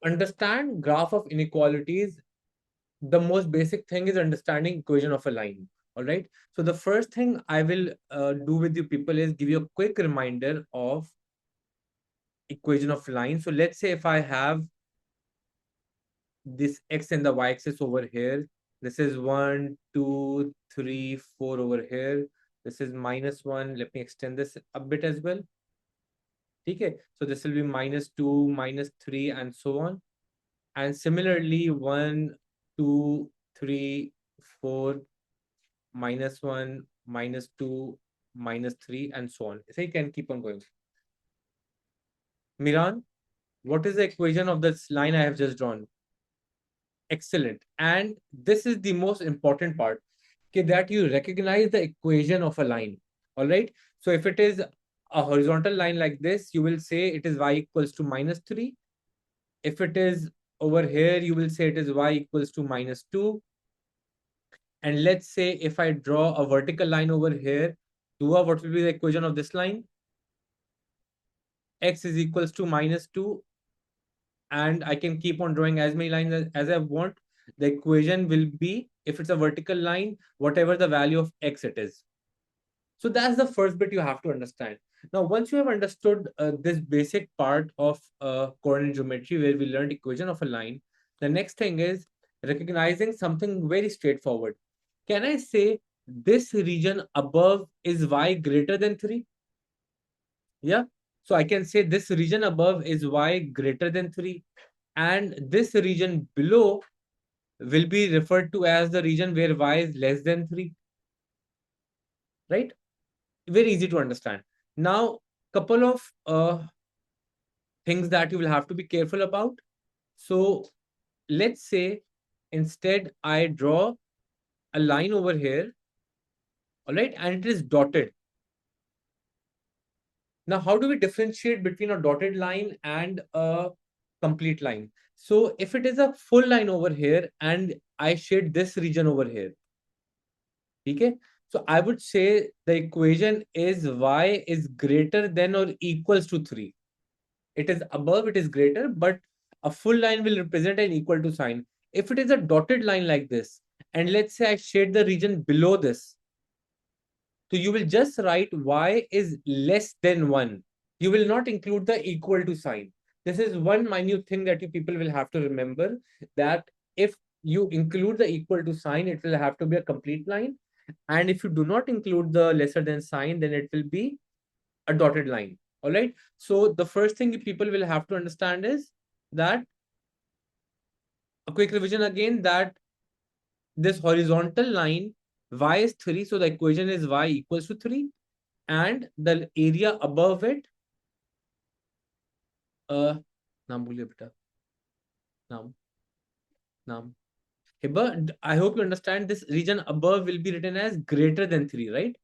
understand graph of inequalities, the most basic thing is understanding equation of a line. All right. So the first thing I will do with you people is give you a quick reminder of equation of line. So let's say if I have this x and the y axis over here, this is 1, 2, 3, 4 over here. This is -1. Let me extend this a bit as well. Okay. So this will be -2, -3, and so on. And similarly, 1, 2, 3, 4, -1, -2, -3, and so on. So you can keep on going. Miran, what is the equation of this line I have just drawn? Excellent. And this is the most important part, okay, that you recognize the equation of a line. All right. So if it is a horizontal line like this, you will say it is y equals to -3. If it is over here, you will say it is y equals to -2. And let's say if I draw a vertical line over here, Dua, what will be the equation of this line? X is equals to -2. And I can keep on drawing as many lines as I want. The equation will be, if it's a vertical line, whatever the value of x it is. So that's the first bit you have to understand. Now, once you have understood this basic part of coordinate geometry, where we learned equation of a line, the next thing is recognizing something very straightforward. Can I say this region above is y greater than 3? Yeah. So I can say this region above is y greater than 3. And this region below will be referred to as the region where y is less than 3. Right? Very easy to understand. Now, couple of things that you will have to be careful about. So let's say instead I draw a line over here, all right, and it is dotted. Now, how do we differentiate between a dotted line and a complete line? So if it is a full line over here and I shade this region over here, okay, so I would say the equation is y is greater than or equals to 3. It is above, it is greater, but a full line will represent an equal to sign. If it is a dotted line like this, and let's say I shade the region below this, so you will just write y is less than 1. You will not include the equal to sign. This is one minute thing that you people will have to remember, that if you include the equal to sign, it will have to be a complete line. And if you do not include the lesser than sign, then it will be a dotted line. All right. So the first thing people will have to understand is that, a quick revision again, that this horizontal line y is 3. So the equation is y equals to 3. And the area above it, नाम बोलिए बेटा, नाम नाम Hiba, I hope you understand this region above will be written as greater than 3, right?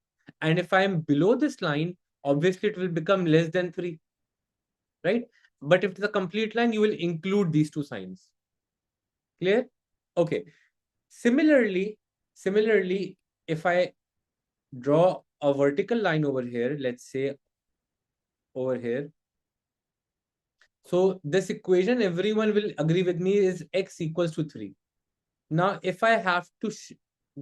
And if I am below this line, obviously it will become less than 3, right? But if it's a complete line, you will include these two signs. Clear? Okay. Similarly, if I draw a vertical line over here, let's say over here. So this equation, everyone will agree with me, is x equals to 3. Now, if I have to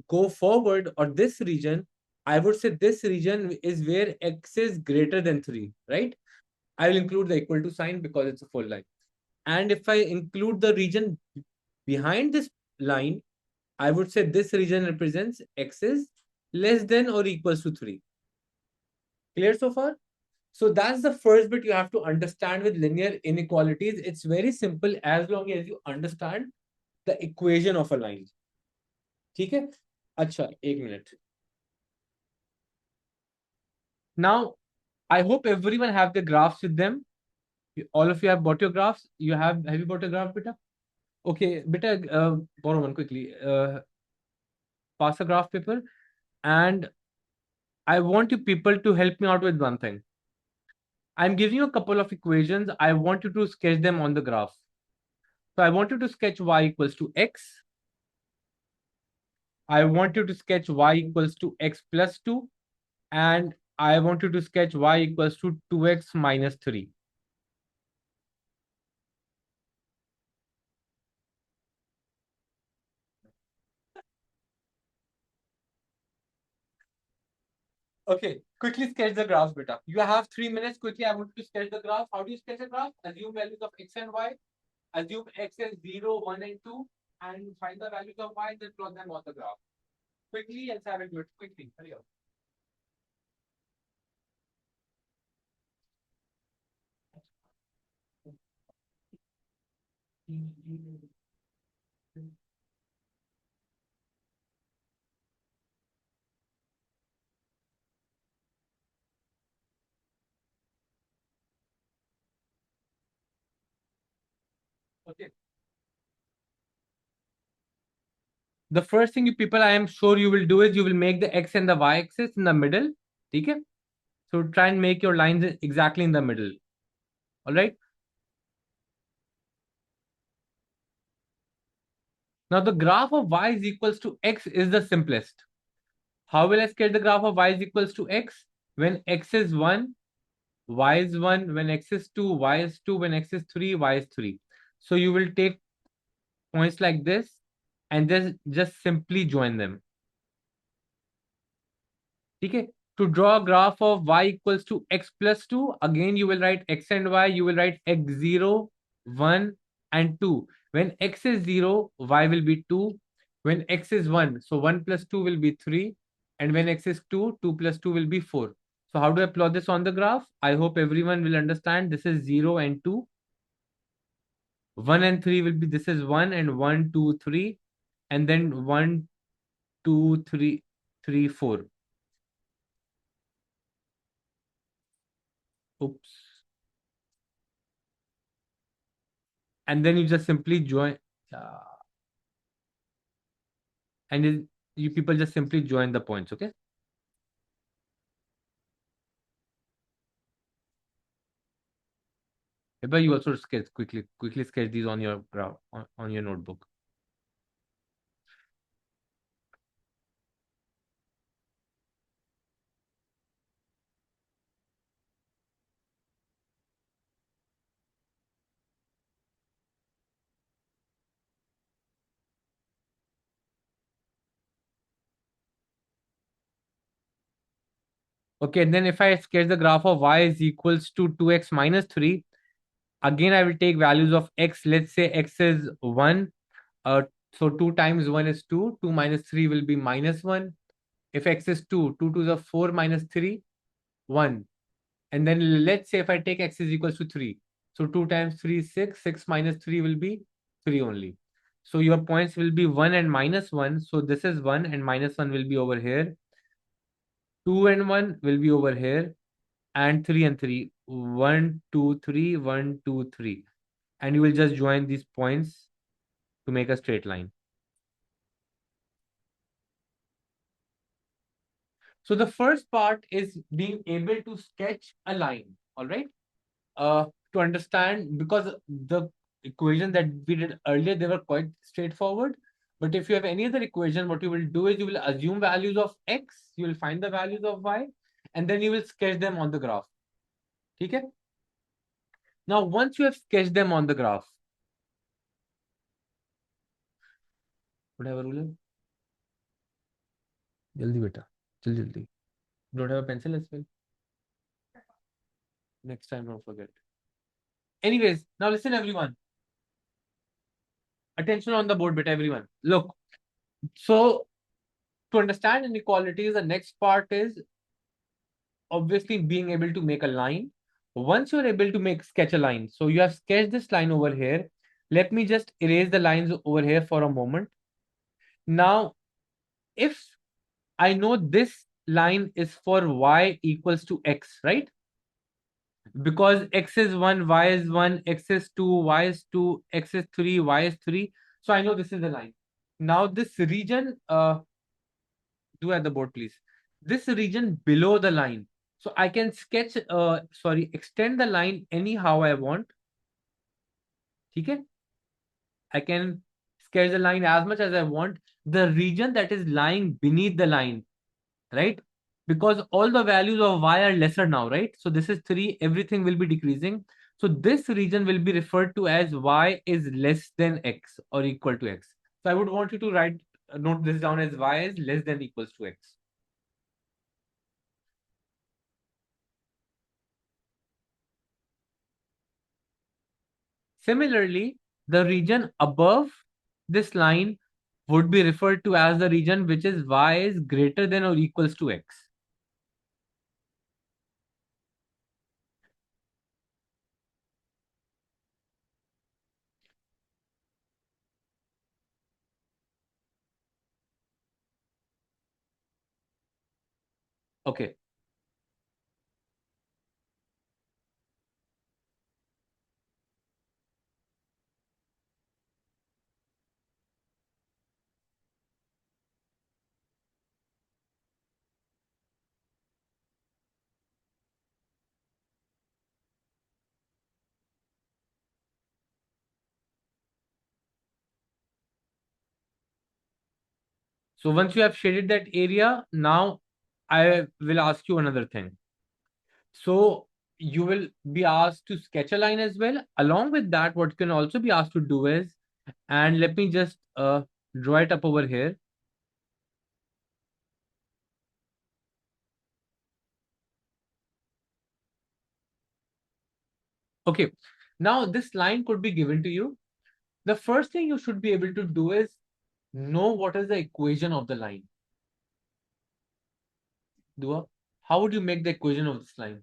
go forward, or this region, I would say this region is where x is greater than 3, right? I will include the equal to sign because it's a full line. And if I include the region behind this line, I would say this region represents x is less than or equals to 3. Clear so far? So that's the first bit you have to understand with linear inequalities. It's very simple as long as you understand the equation of a line. ठीक है? अच्छा, एक minute. Now, I hope everyone have the graphs with them. All of you have bought your graphs. Have you bought a graph, beta? Okay, beta, borrow one quickly. Pass a graph paper, and I want you people to help me out with one thing. I'm giving you a couple of equations. I want you to sketch them on the graph. So I want you to sketch y equals to x. I want you to sketch y equals to x plus 2. And I want you to sketch y equals to 2x minus 3. Okay, quickly sketch the graph, beta. You have 3 minutes. Quickly, I want you to sketch the graph. How do you sketch a graph? Assume values of x and y. Assume x is 0, 1, and 2, and find the values of y, then plot them on the graph. Quickly, and have it do it. Quickly, hurry up. Okay. The first thing you people, I am sure you will do is you will make the x and the y axis in the middle. Okay. So try and make your lines exactly in the middle. All right. Now the graph of y is equals to x is the simplest. How will I sketch the graph of y is equals to x? When x is 1, y is 1. When x is 2, y is 2. When x is 3, y is 3. So you will take points like this and just simply join them. Okay. To draw a graph of y equals to x plus 2, again you will write x and y, you will write x0, 1, and 2. When x is 0, y will be 2. When x is 1, so 1 plus 2 will be 3. And when x is 2, 2 plus 2 will be 4. So how do I plot this on the graph? I hope everyone will understand this is 0 and 2. 1 and 3 will be, this is 1 and 1, 2, 3. And then 1, 2, 3, 3, 4. Oops. And then you just simply join, and you people just simply join the points. Okay. But you also sketch quickly sketch these on your graph on your notebook. Okay, and then if I sketch the graph of y is equals to 2x minus 3, again I will take values of x. Let's say x is 1. So 2 times 1 is 2. 2 minus 3 will be minus 1. If x is 2, 2 to the 4 minus 3, 1. And then let's say if I take x is equals to 3. So 2 times 3 is 6. 6 minus 3 will be 3 only. So your points will be 1 and minus 1. So this is 1 and minus 1 will be over here. 2 and 1 will be over here. And 3 and 3. 1, 2, 3, 1, 2, 3. And you will just join these points to make a straight line. So the first part is being able to sketch a line. All right. To understand, because the equation that we did earlier, they were quite straightforward. But if you have any other equation, what you will do is you will assume values of x, you will find the values of y, and then you will sketch them on the graph. Okay. Now, once you have sketched them on the graph, whatever rule, jaldi beta, jaldi. Don't have a pencil as well. Next time, don't forget. Anyways, now listen, everyone. Attention on the board, beta, everyone. Look, so to understand inequalities, the next part is obviously being able to make a line. Once you're able to sketch a line, so you have sketched this line over here. Let me just erase the lines over here for a moment. Now, if I know this line is for y equals to x, right? Because x is 1, y is 1, x is 2, y is 2, x is 3, y is 3. So I know this is the line. Now this region, do at the board, please. This region below the line. So I can extend the line anyhow I want. Okay? I can sketch the line as much as I want. The region that is lying beneath the line, right? Because all the values of y are lesser now, right? So this is 3, everything will be decreasing. So this region will be referred to as y is less than x or equal to x. So I would want you to note this down as y is less than equals to x. Similarly, the region above this line would be referred to as the region which is y is greater than or equals to x. Okay. So once you have shaded that area, now I will ask you another thing. So you will be asked to sketch a line as well. Along with that, what you can also be asked to do is, and let me just draw it up over here. Okay, now this line could be given to you. The first thing you should be able to do is know what is the equation of the line. Dua, how would you make the equation of this line?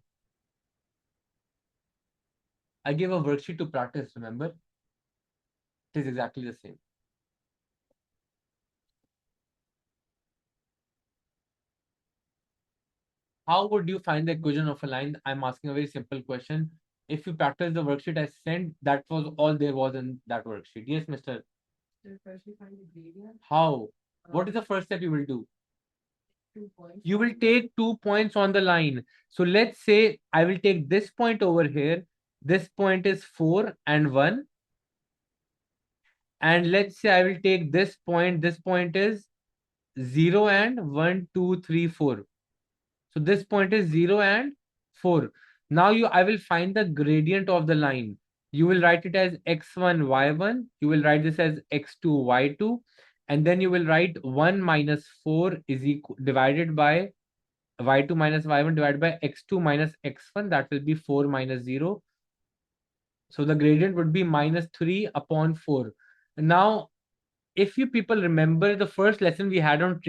I gave a worksheet to practice, remember? It is exactly the same. How would you find the equation of a line? I'm asking a very simple question. If you practice the worksheet I sent, that was all there was in that worksheet. Yes, Mr. How? What is the first step you will do? You will take 2 points on the line. So let's say I will take this point over here. This point is 4 and 1. And let's say I will take this point. This point is 0 and 1, 2, 3, 4. So this point is 0 and 4. Now I will find the gradient of the line. You will write it as x1, y1. You will write this as x2, y2. And then you will write 1 minus 4 is equal divided by y2 minus y1 divided by x2 minus x1. That will be 4 minus 0. So the gradient would be minus 3 upon 4. Now, if you people remember the first lesson we had on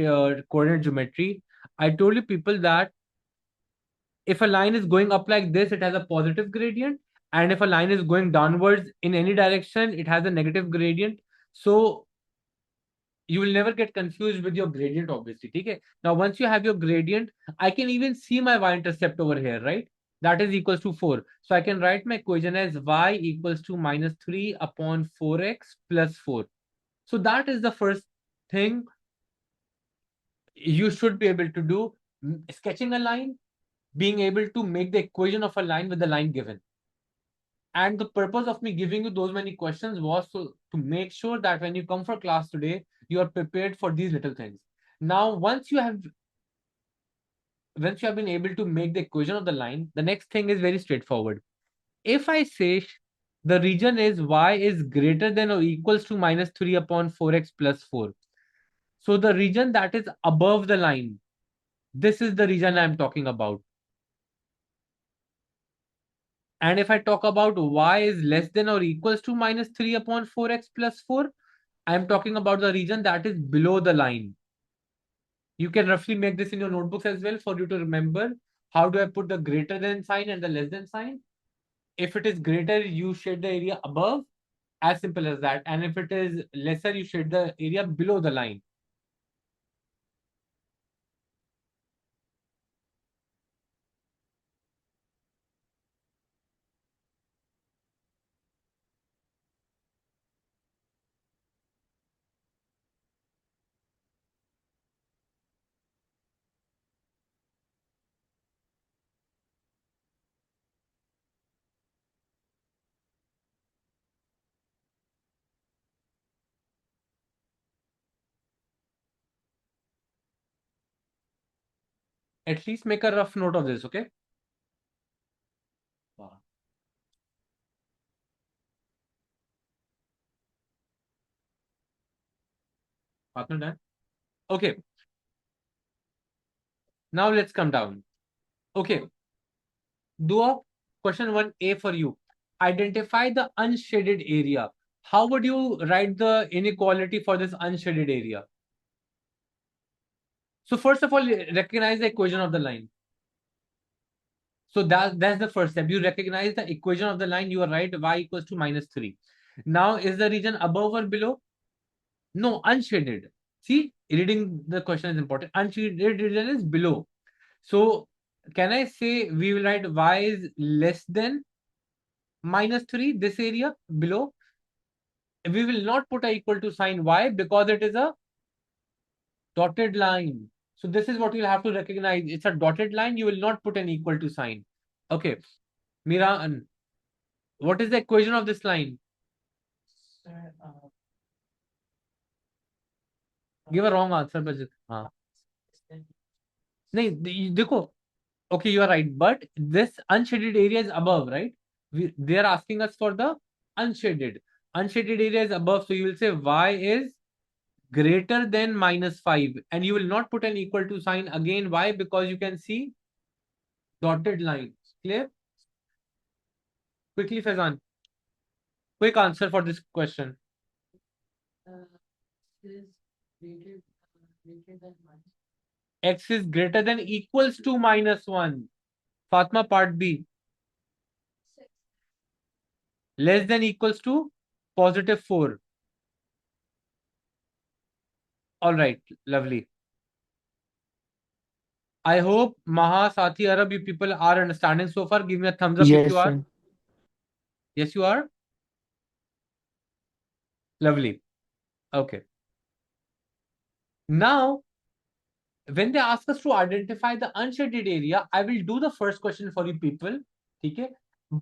coordinate geometry, I told you people that if a line is going up like this, it has a positive gradient. And if a line is going downwards in any direction, it has a negative gradient. So you will never get confused with your gradient, obviously. Okay. Now, once you have your gradient, I can even see my y-intercept over here, right? That is equals to 4. So I can write my equation as y equals to minus 3 upon 4x plus 4. So that is the first thing you should be able to do. Sketching a line, being able to make the equation of a line with the line given. And the purpose of me giving you those many questions was to make sure that when you come for class today, you are prepared for these little things. Now, once you have been able to make the equation of the line, the next thing is very straightforward. If I say the region is y is greater than or equals to minus 3 upon 4x plus 4. So the region that is above the line, this is the region I'm talking about. And if I talk about y is less than or equals to minus 3 upon 4x plus 4, I'm talking about the region that is below the line. You can roughly make this in your notebooks as well for you to remember. How do I put the greater than sign and the less than sign? If it is greater, you shade the area above, as simple as that. And if it is lesser, you shade the area below the line. At least make a rough note of this, okay? Wow. Partner done? Okay, now let's come down. Okay, do a question 1A for you. identify the unshaded area. How would you write the inequality for this unshaded area? So first of all, recognize the equation of the line. So that's the first step. You recognize the equation of the line. You are right. Y equals to -3. Now, is the region above or below? No, unshaded. See, reading the question is important. Unshaded region is below. So can I say we will write y is less than -3, this area below? We will not put a equal to sign. Why? Because it is a dotted line. So this is what you'll have to recognize. It's a dotted line. You will not put an equal to sign. Okay. Mira, what is the equation of this line? Give a wrong answer. But हाँ. नहीं देखो. Okay, you are right. But this unshaded area is above, right? They are asking us for the unshaded. Unshaded area is above. So you will say y is greater than -5. And you will not put an equal to sign again. Why? Because you can see dotted line. Clear? Quickly, Faizan. Quick answer for this question. X is greater than equals to -1. Fatma, part B. Less than equals to +4. All right, lovely. I hope Maha, Sathi, Arab, you people are understanding so far. Give me a thumbs up if you Yes, are. sir. Yes, you are. Lovely. Okay. Now, when they ask us to identify the unshaded area, I will do the first question for you people. Okay.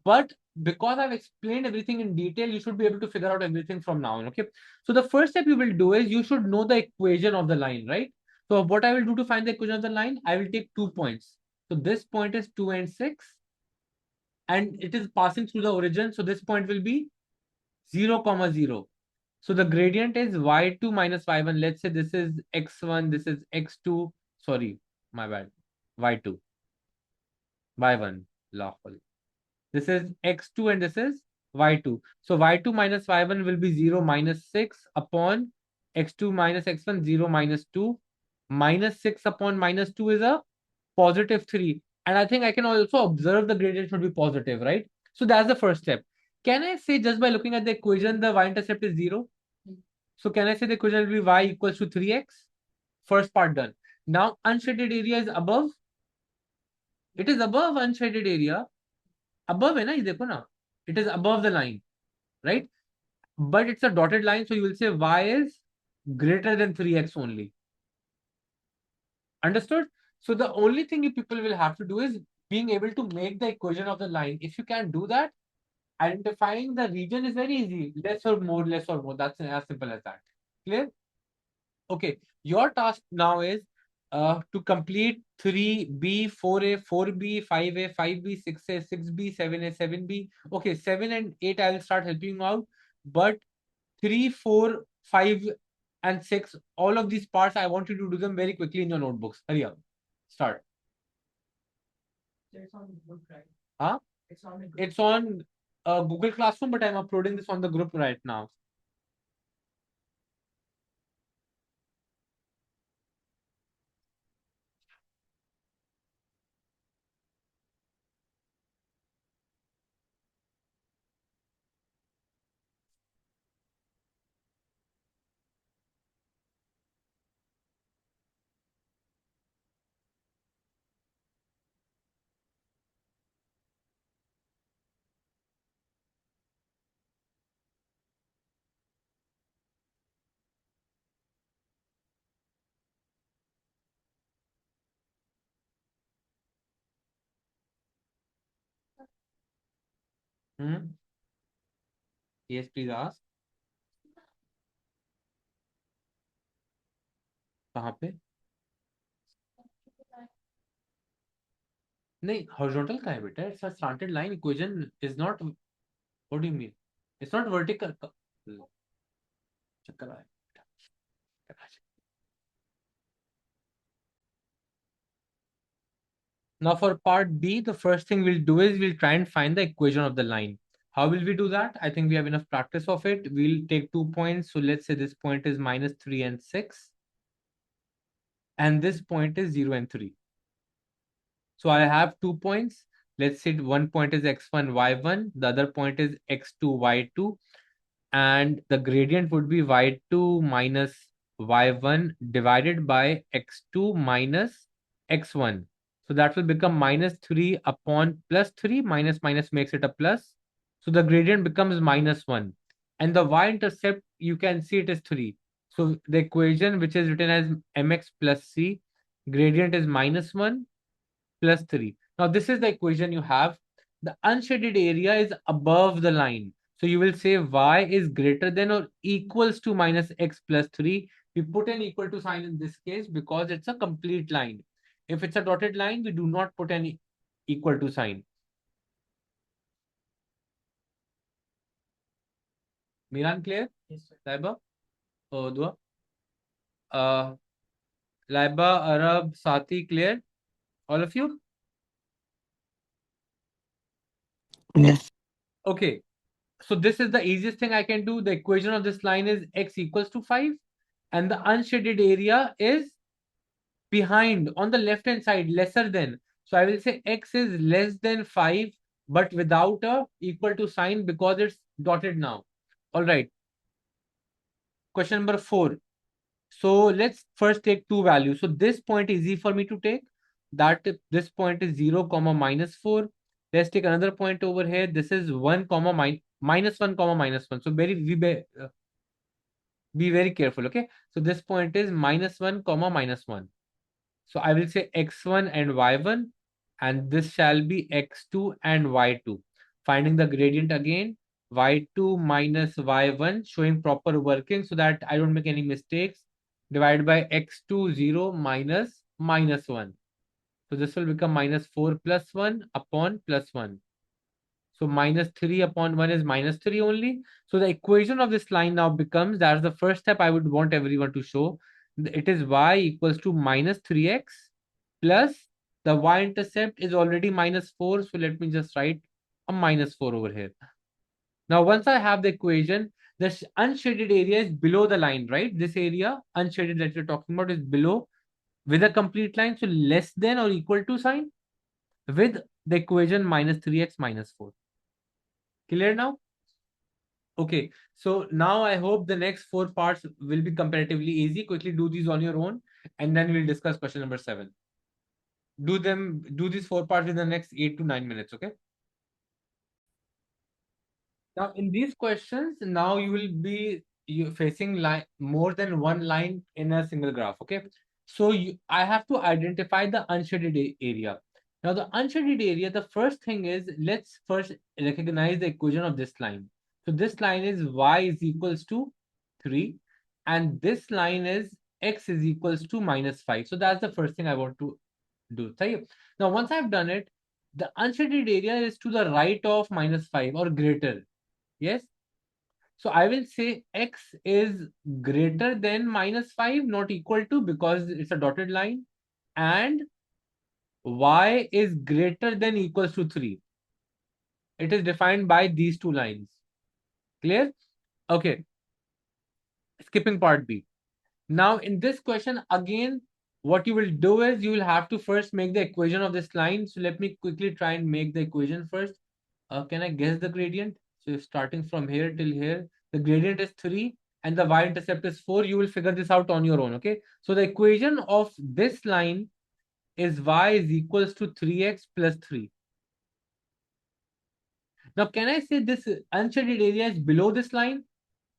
But because I've explained everything in detail, you should be able to figure out everything from now on. Okay. So the first step you will do is you should know the equation of the line, right? So what I will do to find the equation of the line, I will take 2 points. So this point is 2 and 6, and it is passing through the origin. So this point will be 0, 0. So the gradient is y2 minus y1. Let's say this is x1, this is x2. Sorry, my bad. Y2, y1. Lawful. This is x2 and this is y2. So y2 minus y1 will be 0 minus 6 upon x2 minus x1, 0 minus 2. Minus 6 upon minus 2 is a +3. And I think I can also observe the gradient should be positive, right? So that's the first step. Can I say just by looking at the equation, the y-intercept is 0? So can I say the equation will be y equals to 3x? First part done. Now unshaded area is above. It is above unshaded area. Above है ना ये देखो ना. It is above the line, right? But it's a dotted line, so you will say y is greater than 3x only. Understood? So the only thing you people will have to do is being able to make the equation of the line. If you can do that, identifying the region is very easy. Less or more, less or more. That's as simple as that. Clear? Okay. Your task now is to complete 3B, 4A, 4B, 5A, 5B, 6A, 6B, 7A, 7B. Okay, 7 and 8 I will start helping you out. But 3, 4, 5, and 6, all of these parts, I want you to do them very quickly in your notebooks. Hurry up. Start. It's on group, right? Huh? It's on Google Classroom, but I'm uploading this on the group right now. Yes, please ask. कहाँ पे? नहीं, horizontal का है बेटा. It's a slanted line. Equation is not. What do you mean? It's not vertical. चक्कर आया. Now for part B, the first thing we'll do is we'll try and find the equation of the line. How will we do that? I think we have enough practice of it. We'll take 2 points. So let's say this point is -3 and 6. And this point is 0 and 3. So I have 2 points. Let's say one point is x1, y1. The other point is x2, y2. And the gradient would be y2 minus y1 divided by x2 minus x1. So that will become -3 upon +3. Minus minus makes it a plus. So the gradient becomes -1. And the y-intercept, you can see it is 3. So the equation which is written as mx plus c, gradient is -1 plus 3. Now this is the equation you have. The unshaded area is above the line. So you will say y is greater than or equals to minus x plus 3. We put an equal to sign in this case because it's a complete line. If it's a dotted line, we do not put any equal to sign. Miran, clear? Yes, sir. Laiba? Dua? Uh, Laiba, Arab, Sati, clear? All of you? Yes. Okay. So this is the easiest thing I can do. The equation of this line is x equals to 5. And the unshaded area is behind on the left hand side, lesser than. So I will say x is less than 5, but without a equal to sign because it's dotted now. All right. Question number 4. So let's first take two values. So this point is easy for me to take. That this point is 0 comma -4. Let's take another point over here. This is 1 comma -1 comma -1. So be very careful. Okay. So this point is -1 comma -1. So I will say x1 and y1, and this shall be x2 and y2. Finding the gradient again, y2 minus y1, showing proper working so that I don't make any mistakes, divided by x2, 0 minus -1. So this will become -4 plus 1 upon plus 1. So -3 upon 1 is -3 only. So the equation of this line now becomes, that's the first step I would want everyone to show. It is y equals to -3x plus the y-intercept is already -4. So let me just write a -4 over here. Now, once I have the equation, the unshaded area is below the line, right? This area, unshaded that you're talking about, is below with a complete line. So less than or equal to sign with the equation -3x -4. Clear now? Okay, so now I hope the next four parts will be comparatively easy. Quickly do these on your own, and then we'll discuss question number 7. Do these four parts in the next 8 to 9 minutes, okay? Now, in these questions, now you will be facing line more than one line in a single graph. Okay, so I have to identify the unshaded area. Now, the unshaded area, the first thing is let's first recognize the equation of this line. So this line is y is equals to 3, and this line is x is equals to -5. So that's the first thing I want to do. Now, once I've done it, the unshaded area is to the right of -5 or greater. Yes. So I will say x is greater than -5, not equal to, because it's a dotted line, and y is greater than equals to 3. It is defined by these two lines. Clear? Okay. Skipping part B. Now, in this question, again, what you will do is you will have to first make the equation of this line. So let me quickly try and make the equation first. Can I guess the gradient? So starting from here till here, the gradient is 3 and the y-intercept is 4. You will figure this out on your own, okay? So the equation of this line is y is equals to 3x plus 3. Now, can I say this unshaded area is below this line?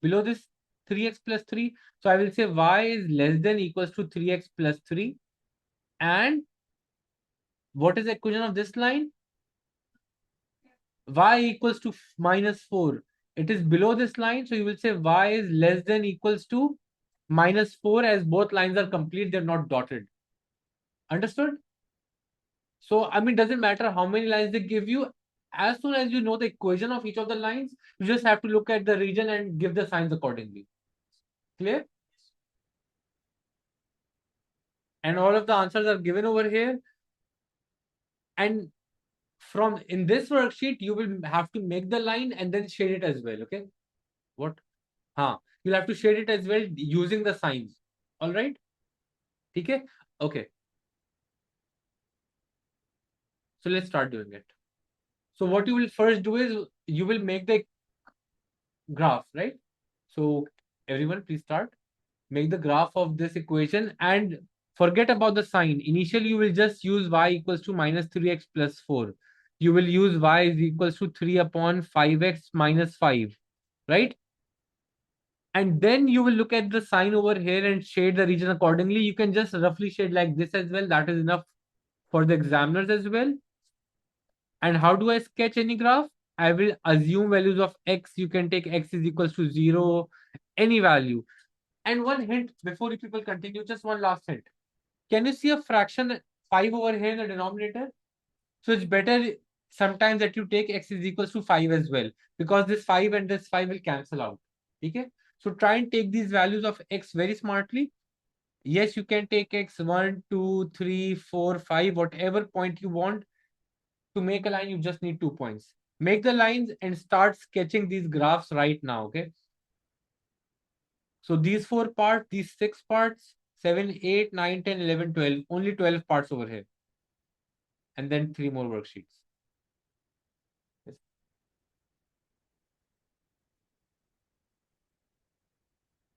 Below this 3x plus 3? So I will say y is less than equals to 3x plus 3. And what is the equation of this line? Y equals to -4. It is below this line, so you will say y is less than equals to -4, as both lines are complete, they're not dotted. Understood? So, I mean, doesn't matter how many lines they give you. As soon as you know the equation of each of the lines, you just have to look at the region and give the signs accordingly. Clear? And all of the answers are given over here. And from in this worksheet, you will have to make the line and then shade it as well. Okay. What? You'll have to shade it as well using the signs. All right. Okay. Okay. So let's start doing it. So what you will first do is you will make the graph, right? So everyone, please start. Make the graph of this equation and forget about the sign. Initially, you will just use y equals to minus 3x plus 4. You will use y is equals to 3 upon 5x minus 5, right? And then you will look at the sign over here and shade the region accordingly. You can just roughly shade like this as well. That is enough for the examiners as well. And how do I sketch any graph? I will assume values of x. You can take x is equals to 0, any value. And one hint before you people continue, just one last hint. Can you see a fraction 5 over here in the denominator? So it's better sometimes that you take x is equals to 5 as well, because this 5 and this 5 will cancel out. Okay? So try and take these values of x very smartly. Yes, you can take x 1, 2, 3, 4, 5, whatever point you want. To make a line, you just need 2 points. Make the lines and start sketching these graphs right now. Okay? So these 4 parts, these 6 parts, 7, 8, 9, 10, 11, 12, only 12 parts over here. And then 3 more worksheets.